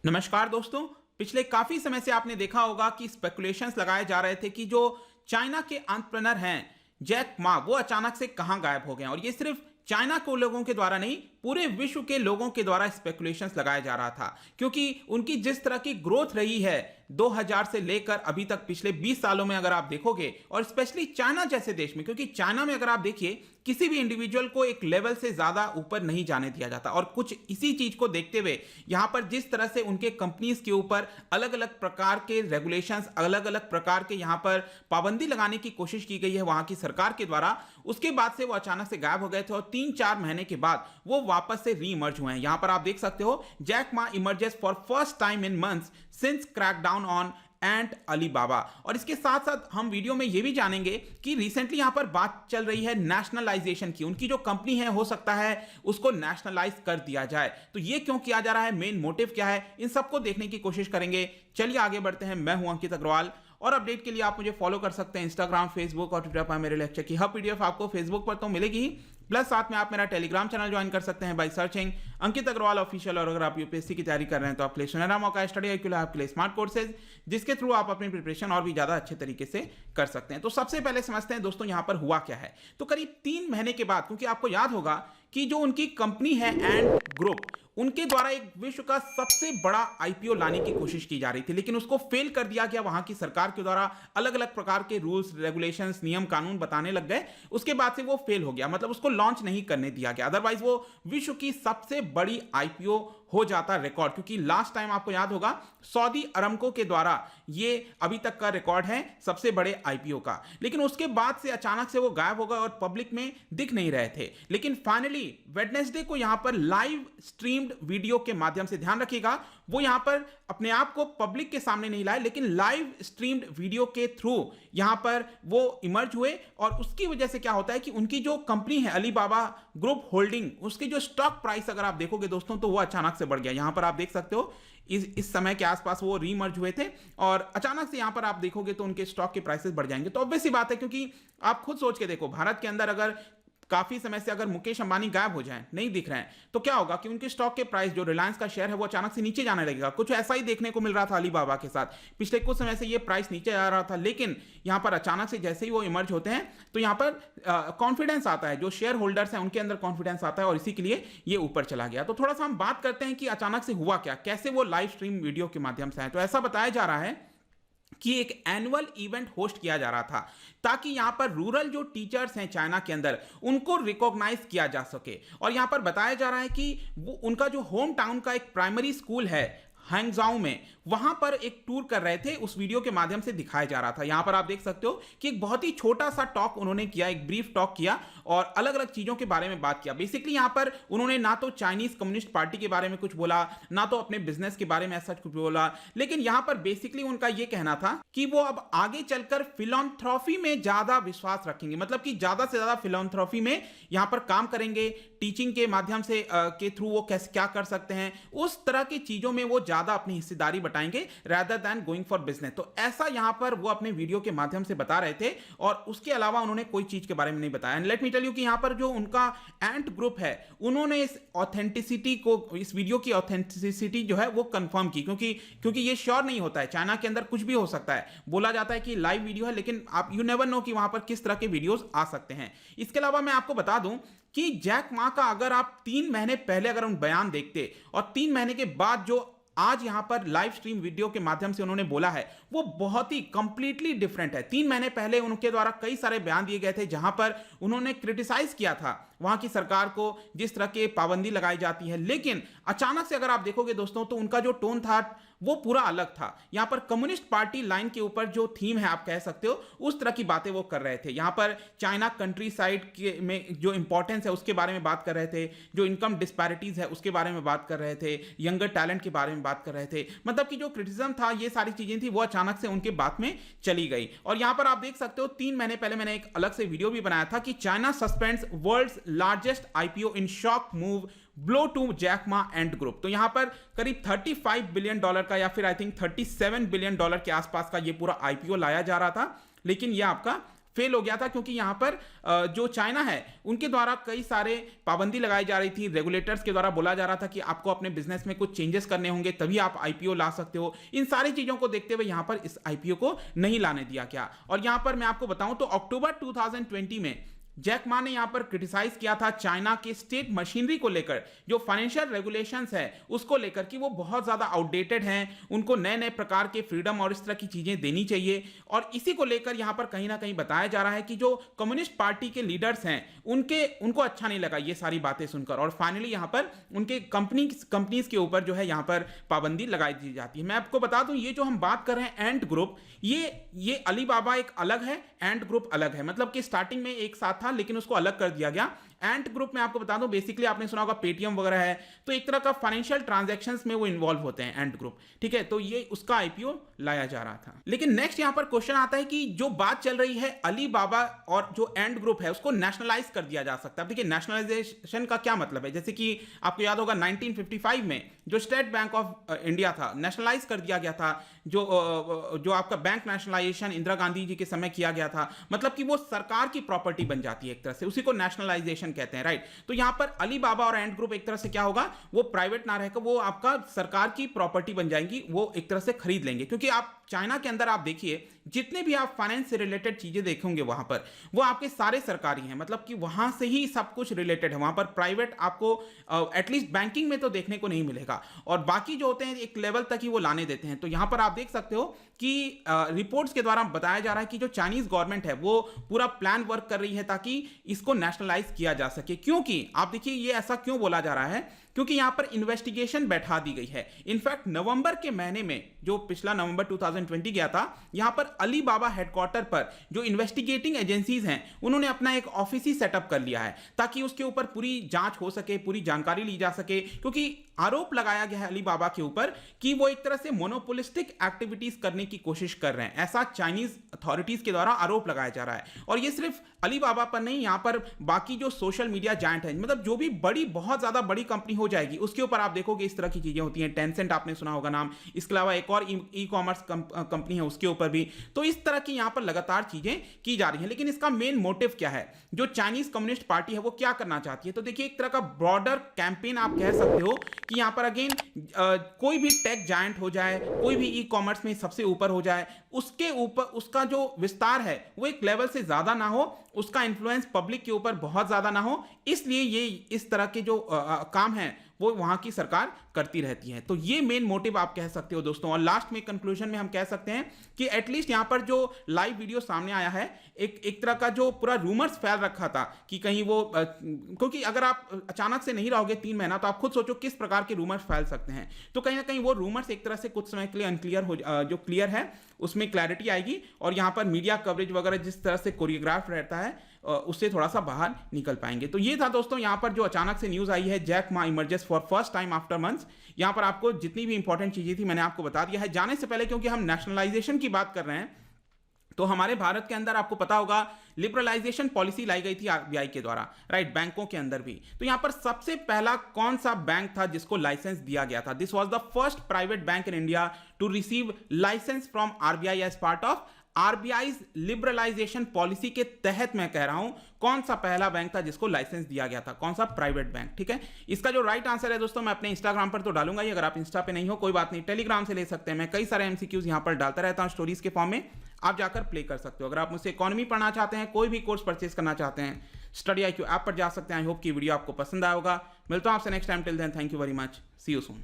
नमस्कार दोस्तों। पिछले काफी समय से आपने देखा होगा कि स्पेकुलेशंस लगाए जा रहे थे कि जो चाइना के एंटरप्रेन्योर हैं जैक मा, वो अचानक से कहां गायब हो गए हैं। और ये सिर्फ चाइना के लोगों के द्वारा नहीं, पूरे विश्व के लोगों के द्वारा स्पेकुलेशंस लगाया जा रहा था, क्योंकि उनकी जिस तरह की ग्रोथ रही है 2000 से लेकर अभी तक पिछले 20 सालों में अगर आप देखोगे, और स्पेशली चाइना जैसे देश में, क्योंकि चाइना में अगर आप देखिए किसी भी इंडिविजुअल को एक लेवल से ज्यादा ऊपर नहीं जाने दिया जाता। और कुछ इसी चीज को देखते हुए यहां पर जिस तरह से उनके कंपनीज के ऊपर अलग अलग प्रकार के रेगुलेशंस, अलग अलग प्रकार के यहां पर पाबंदी लगाने की कोशिश की गई है वहां की सरकार के द्वारा, उसके बाद से वो अचानक से गायब हो गए थे और 3-4 महीने के बाद वो वापस से रीइमर्ज हुए हैं। यहां पर आप देख सकते हो Jack Ma emerges for first time in months since crackdown on Ant Alibaba. और इसके साथ साथ हम वीडियो में यह भी जानेंगे कि रिसेंटली यहां पर बात चल रही है नेशनलाइजेशन की। उनकी जो कंपनी है हो सकता है उसको नेशनलाइज कर दिया जाए। तो यह क्यों किया जा रहा है, मेन मोटिव क्या है, इन सबको देखने की कोशिश करेंगे। चलिए आगे बढ़ते हैं। मैं हूं अंकित अग्रवाल और अपडेट के लिए आप मुझे फॉलो कर सकते हैं इंस्टाग्राम, फेसबुक और ट्विटर पर। मेरे लेक्चर की हर पीडीएफ आपको फेसबुक पर तो मिलेगी ही, प्लस साथ में आप मेरा टेलीग्राम चैनल ज्वाइन कर सकते हैं by searching Ankit Agarwal official. और अगर आप यूपीएससी की तैयारी कर रहे हैं तो आपके लिए सुनहरा मौका है स्टडी IQ आपके लिए स्मार्ट कोर्सेज, जिसके थ्रू आप अपनी प्रिपरेशन और भी ज्यादा अच्छे तरीके से कर सकते हैं। तो सबसे पहले समझते हैं दोस्तों यहां पर हुआ क्या है। तो करीब 3 महीने के बाद, क्योंकि आपको याद होगा कि जो उनकी कंपनी है एंड ग्रुप, उनके द्वारा एक विश्व का सबसे बड़ा आईपीओ लाने की कोशिश की जा रही थी, लेकिन उसको फेल कर दिया गया वहां की सरकार के द्वारा। अलग अलग प्रकार के रूल्स, रेगुलेशंस, नियम कानून बताने लग गए, उसके बाद से वो फेल हो गया, मतलब उसको लॉन्च नहीं करने दिया गया। अदरवाइज वो विश्व की सबसे बड़ी आईपीओ हो जाता रिकॉर्ड, क्योंकि लास्ट टाइम आपको याद होगा सऊदी अरमको के द्वारा ये अभी तक का रिकॉर्ड है सबसे बड़े आईपीओ का। लेकिन उसके बाद से अचानक से वो गायब हो गए और पब्लिक में दिख नहीं रहे थे। लेकिन फाइनली वेडनेसडे को यहां पर लाइव स्ट्रीम्ड वीडियो के माध्यम से, ध्यान रखिएगा, वो यहां पर अपने आप को पब्लिक के सामने नहीं लाए, लेकिन लाइव स्ट्रीम्ड वीडियो के थ्रू यहां पर वो इमर्ज हुए। और उसकी वजह से क्या होता है कि उनकी जो कंपनी है अलीबाबा ग्रुप होल्डिंग, उसकी जो स्टॉक प्राइस अगर आप देखोगे दोस्तों तो वो अचानक से बढ़ गया। यहां पर आप देख सकते हो इस समय के आसपास वो रीमर्ज हुए थे और अचानक से यहां पर आप देखोगे तो उनके स्टॉक के प्राइसेस बढ़ जाएंगे। तो ऑब्वियस सी बात है, क्योंकि आप खुद सोच के देखो, भारत के अंदर अगर काफी समय से अगर मुकेश अंबानी गायब हो जाएं, नहीं दिख रहे हैं, तो क्या होगा कि उनके स्टॉक के प्राइस, जो रिलायंस का शेयर है, वो अचानक से नीचे जाने लगेगा। कुछ ऐसा ही देखने को मिल रहा था अलीबाबा के साथ। पिछले कुछ समय से ये प्राइस नीचे जा रहा था, लेकिन यहां पर अचानक से जैसे ही वो इमर्ज होते हैं तो यहां पर कॉन्फिडेंस आता है, जो शेयर होल्डर्स हैं उनके अंदर कॉन्फिडेंस आता है और इसी के लिए ये ऊपर चला गया। तो थोड़ा सा हम बात करते हैं कि अचानक से हुआ क्या, कैसे वो लाइव स्ट्रीम वीडियो के माध्यम से आए। तो ऐसा बताया जा रहा है कि एक एनुअल इवेंट होस्ट किया जा रहा था ताकि यहां पर रूरल जो टीचर्स हैं चाइना के अंदर, उनको रिकॉग्नाइज किया जा सके। और यहां पर बताया जा रहा है कि वो उनका जो होम टाउन का एक प्राइमरी स्कूल है हैंगजाओ में, वहां पर एक टूर कर रहे थे, उस वीडियो के माध्यम से दिखाया जा रहा था। यहां पर आप देख सकते हो कि एक बहुत ही छोटा सा टॉक उन्होंने किया, एक ब्रीफ टॉक किया और अलग अलग चीजों के बारे में बात किया। बेसिकली यहां पर उन्होंने ना तो चाइनीज कम्युनिस्ट पार्टी के बारे में कुछ बोला, ना तो अपने बिजनेस के बारे में ऐसा कुछ बोला, लेकिन यहां पर बेसिकली उनका यह कहना था कि वो अब आगे चलकर फिलॉन्थ्रॉफी में ज्यादा विश्वास रखेंगे, मतलब कि ज्यादा से ज्यादा फिलॉन्थ्रॉफी में यहां पर काम करेंगे। टीचिंग के माध्यम से के थ्रू वो कैसे क्या कर सकते हैं, उस तरह की चीजों में वो ज्यादा अपनी हिस्सेदारी बटाएंगे rather than going for business। तो ऐसा यहां पर वो अपने वीडियो के माध्यम से बता रहे थे और उसके अलावा उन्होंने कोई चीज के बारे में नहीं बताया। And let me tell you कि यहां पर जो उनका एंट ग्रुप है, उन्होंने इस ऑथेंटिसिटी को, इस वीडियो की ऑथेंटिसिटी जो है वो कंफर्म की, क्योंकि ये श्योर नहीं होता है, चाइना के अंदर कुछ भी हो सकता है। बोला जाता है कि लाइव वीडियो है, लेकिन आप यू नेवर नो कि वहां पर किस तरह के वीडियोस आ सकते हैं। इसके अलावा मैं आपको बता दूं कि जैक मा का अगर आप 3 महीने पहले अगर उन बयान देखते और 3 महीने के बाद जो आज यहां पर लाइव स्ट्रीम वीडियो के माध्यम से उन्होंने बोला है, वो बहुत ही कंप्लीटली डिफरेंट है। 3 महीने पहले उनके द्वारा कई सारे बयान दिए गए थे जहां पर उन्होंने क्रिटिसाइज किया था वहां की सरकार को, जिस तरह की पाबंदी लगाई जाती है। लेकिन अचानक से अगर आप देखोगे दोस्तों तो उनका जो टोन था वो पूरा अलग था। यहां पर कम्युनिस्ट पार्टी लाइन के ऊपर जो थीम है, आप कह सकते हो, उस तरह की बातें वो कर रहे थे। यहां पर चाइना कंट्री साइड के में जो इंपॉर्टेंस है उसके बारे में बात कर रहे थे, जो इनकम डिस्पैरिटीज है उसके बारे में बात कर रहे थे, यंगर टैलेंट के बारे में बात कर रहे थे। मतलब कि जो क्रिटिसिज्म था, ये सारी चीजें थी, वो अचानक से उनके बात में चली गई। और यहां पर आप देख सकते हो 3 महीने पहले मैंने एक अलग से वीडियो भी बनाया था कि China suspends world's largest IPO in shock move blow to Jack Ma Ant Group. तो यहां पर करीब $35 बिलियन का, या फिर आई थिंक $37 बिलियन के आसपास का ये पूरा आईपीओ लाया जा रहा था, लेकिन ये आपका फेल हो गया था, क्योंकि यहाँ पर जो चाइना है उनके द्वारा कई सारे पाबंदी लगाई जा रही थी। रेगुलेटर्स के द्वारा बोला जा रहा था कि आपको अपने बिजनेस में कुछ चेंजेस करने होंगे, तभी आप आईपीओ ला सकते हो। इन सारी चीजों को देखते हुए यहाँ पर इस आईपीओ को नहीं लाने दिया गया। और यहाँ पर मैं आपको बताऊं तो अक्टूबर 2020 में जैक मा ने यहां पर क्रिटिसाइज किया था चाइना के स्टेट मशीनरी को लेकर, जो फाइनेंशियल रेगुलेशंस है उसको लेकर, कि वो बहुत ज्यादा आउटडेटेड हैं, उनको नए नए प्रकार के फ्रीडम और इस तरह की चीजें देनी चाहिए। और इसी को लेकर यहां पर कहीं ना कहीं बताया जा रहा है कि जो कम्युनिस्ट पार्टी के लीडर्स हैं उनको अच्छा नहीं लगा ये सारी बातें सुनकर, और फाइनली यहां पर उनके कंपनीज के ऊपर जो है यहां पर पाबंदी लगाई दी जाती है। मैं आपको बता दूं, ये जो हम बात कर रहे हैं एंट ग्रुप, ये अलीबाबा एक अलग है, एंट ग्रुप अलग है। मतलब कि स्टार्टिंग में एक साथ था लेकिन उसको अलग कर दिया गया। एंट ग्रुप में आपको बता दूं, बेसिकली आपने सुना होगा पेटीएम वगैरह है, तो एक तरह का फाइनेंशियल ट्रांजैक्शंस में वो इन्वॉल्व होते हैं एंट ग्रुप, ठीक है। तो ये उसका आईपीओ लाया जा रहा था। लेकिन नेक्स्ट यहां पर क्वेश्चन आता है कि जो बात चल रही है अलीबाबा और जो एंट ग्रुप है उसको नेशनलाइज कर दिया जा सकता है। देखिए नेशनलाइजेशन का क्या मतलब है, जैसे कि आपको याद होगा 1955 में जो स्टेट बैंक ऑफ इंडिया था नेशनलाइज कर दिया गया था, जो आपका बैंक नेशनलाइजेशन इंदिरा गांधी जी के समय किया गया था। मतलब कि वो सरकार की प्रॉपर्टी बन जाती है एक तरह से, उसी को नेशनलाइजेशन कहते हैं, राइट। तो यहां पर अलीबाबा और एंट ग्रुप एक तरह से क्या होगा, वो प्राइवेट ना रहकर वो आपका सरकार की प्रॉपर्टी बन जाएंगी, वो एक तरह से खरीद लेंगे। क्योंकि आप चाइना के अंदर आप देखिए जितने भी आप फाइनेंस से रिलेटेड चीजें देखेंगे वहां पर वो आपके सारे सरकारी हैं, मतलब कि वहां से ही सब कुछ रिलेटेड है। वहां पर प्राइवेट आपको एटलीस्ट बैंकिंग में तो देखने को नहीं मिलेगा, और बाकी जो होते हैं एक लेवल तक ही वो लाने देते हैं। तो यहां पर आप देख सकते हो कि रिपोर्ट्स के द्वारा बताया जा रहा है कि जो चाइनीज गवर्नमेंट है वो पूरा प्लान वर्क कर रही है ताकि इसको नेशनलाइज किया जा सके। क्योंकि आप देखिए ये ऐसा क्यों बोला जा रहा है, क्योंकि यहां पर इन्वेस्टिगेशन बैठा दी गई है। इनफैक्ट नवंबर के महीने में, जो पिछला नवंबर 2020 गया था, यहां पर अलीबाबा हेडक्वार्टर पर जो इन्वेस्टिगेटिंग एजेंसीज हैं उन्होंने अपना एक ऑफिस ही सेटअप कर लिया है ताकि उसके ऊपर पूरी जांच हो सके, पूरी जानकारी ली जा सके। क्योंकि आरोप लगाया गया है अलीबाबा के ऊपर कि वो एक तरह से मोनोपोलिस्टिक एक्टिविटीज करने की कोशिश कर रहे हैं, ऐसा चाइनीज अथॉरिटीज के द्वारा आरोप लगाया जा रहा है। और ये सिर्फ अलीबाबा पर नहीं, यहां पर बाकी जो सोशल मीडिया जायंट है, मतलब जो भी बहुत ज्यादा बड़ी कंपनी हो जाएगी उसके ऊपर आप देखोगे इस तरह की चीजें होती हैं। टेंसेंट आपने सुना होगा नाम, इसके अलावा एक और ई कॉमर्स कंपनी है उसके ऊपर भी। तो इस तरह की यहां पर लगातार चीजें की जा रही हैं। लेकिन इसका मेन मोटिव क्या है, जो चाइनीज कम्युनिस्ट पार्टी है वो क्या करना चाहती है? तो देखिए एक तरह का ब्रॉडर कैंपेन आप कह सकते हो कि यहां पर अगेन कोई भी टेक जायंट हो जाए, कोई भी ई कॉमर्स में सबसे ऊपर हो जाए, उसके ऊपर उसका जो विस्तार है वो एक लेवल से ज्यादा ना हो, उसका इन्फ्लुएंस पब्लिक के ऊपर बहुत ज्यादा ना हो, इसलिए ये इस तरह के जो काम है वो वहां की सरकार करती रहती है। तो ये मेन मोटिव आप कह सकते हो दोस्तों। और लास्ट में कंक्लूजन में हम कह सकते हैं कि एटलीस्ट यहां पर जो लाइव वीडियो सामने आया है, एक तरह का जो पूरा रूमर्स फैल रखा था कि कहीं वो क्योंकि अगर आप अचानक से नहीं रहोगे 3 महीना तो आप खुद सोचो किस प्रकार के रूमर्स फैल सकते हैं। तो कहीं ना कहीं वो रूमर्स एक तरह से कुछ समय के लिए अनक्लियर हो, जो क्लियर है उसमें क्लैरिटी आएगी, और यहां पर मीडिया कवरेज वगैरह जिस तरह से कोरियोग्राफ रहता है उससे थोड़ा सा बाहर निकल पाएंगे। तो ये था दोस्तों यहां पर जो अचानक से न्यूज आई है, Jack Ma emerges for first time after months. यहां पर आपको जितनी भी इंपॉर्टेंट चीजें थी मैंने आपको बता दिया है। जाने से पहले, क्योंकि हम नेशनलाइजेशन की बात कर रहे हैं, तो हमारे भारत के अंदर आपको पता होगा लिबरलाइजेशन पॉलिसी लाई गई थी आरबीआई के द्वारा, राइट, बैंकों के अंदर भी। तो यहां पर सबसे पहला कौन सा बैंक था जिसको लाइसेंस दिया गया था? This was the first private bank in India to receive license from RBI as part of RBI liberalisation policy के तहत मैं कह रहा हूं कौन सा पहला बैंक था जिसको लाइसेंस दिया गया था, कौन सा प्राइवेट बैंक, ठीक है। इसका जो राइट आंसर है दोस्तों मैं अपने इंस्टाग्राम पर तो डालूंगा ही, अगर आप इंस्टा पे नहीं हो कोई बात नहीं, टेलीग्राम से ले सकते हैं। मैं कई सारे एमसीक्यूज यहां पर डालता रहता हूं स्टोरीज के फॉर्म में, आप जाकर प्ले कर सकते हो। अगर आप मुझसे इकोनॉमी पढ़ना चाहते हैं, कोई भी कोर्स परचेस करना चाहते हैं, स्टडी IQ ऐप पर जा सकते हैं। आई होप की वीडियो आपको पसंद आया होगा। मिलता हूं आपसे next time, till then thank you very much, see you soon.